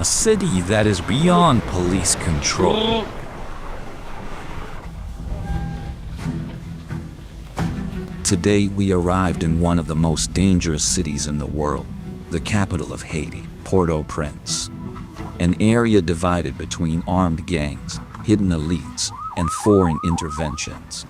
a city that is beyond police control. Today we arrived in one of the most dangerous cities in the world, the capital of Haiti, Port-au-Prince. An area divided between armed gangs, hidden elites, and foreign interventions.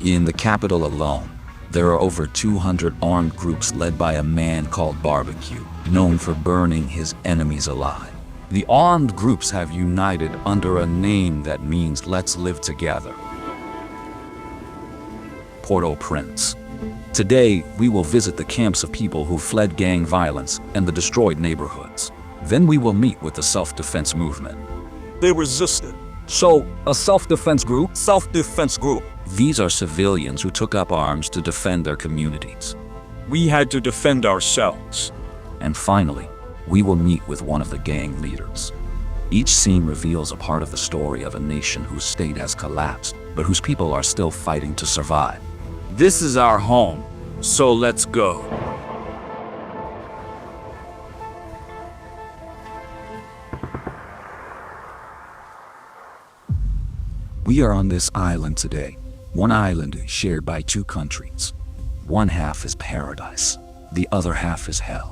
In the capital alone, there are over 200 armed groups led by a man called Barbecue, known for burning his enemies alive. The armed groups have united under a name that means let's live together. Port-au-Prince. Today, we will visit the camps of people who fled gang violence and the destroyed neighborhoods. Then we will meet with the self-defense movement. They resisted. So, a self-defense group? Self-defense group. These are civilians who took up arms to defend their communities. We had to defend ourselves. And finally, we will meet with one of the gang leaders. Each scene reveals a part of the story of a nation whose state has collapsed, but whose people are still fighting to survive. This is our home, so let's go. We are on this island today. One island shared by two countries. One half is paradise, the other half is hell.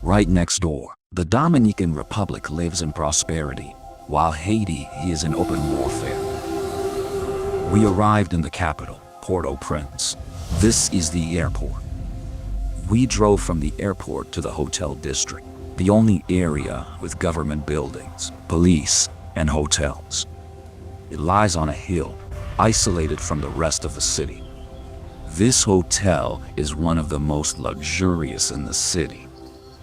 Right next door, the Dominican Republic lives in prosperity, while Haiti is in open warfare. We arrived in the capital, Port-au-Prince. This is the airport. We drove from the airport to the hotel district, the only area with government buildings, police, and hotels. It lies on a hill, isolated from the rest of the city. This hotel is one of the most luxurious in the city,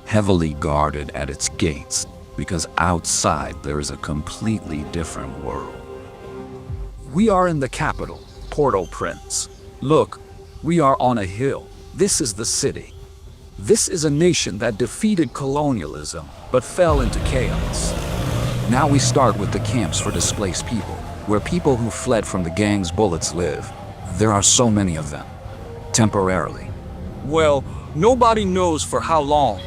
heavily guarded at its gates because outside there is a completely different world. We are in the capital, Port-au-Prince. Look, we are on a hill. This is the city. This is a nation that defeated colonialism but fell into chaos. Now we start with the camps for displaced people, where people who fled from the gang's bullets live. There are so many of them. Temporarily. Well, nobody knows for how long,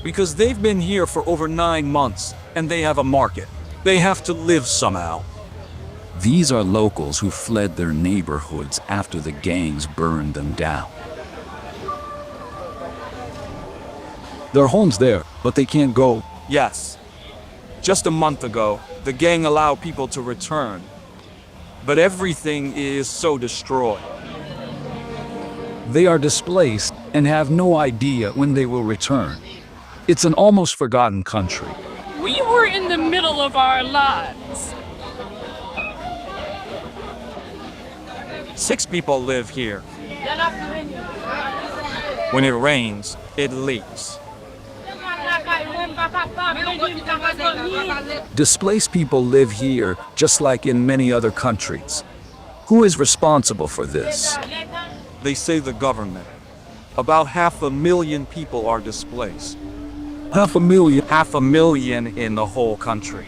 because they've been here for over 9 months, and they have a market. They have to live somehow. These are locals who fled their neighborhoods after the gangs burned them down. Their home's there, but they can't go. Yes. Just a month ago, the gang allowed people to return. But everything is so destroyed. They are displaced and have no idea when they will return. It's an almost forgotten country. We were in the middle of our lives. 6 people live here. When it rains, it leaks. Displaced people live here just like in many other countries. Who is responsible for this? They say the government. About 500,000 people are displaced. 500,000? 500,000 in the whole country.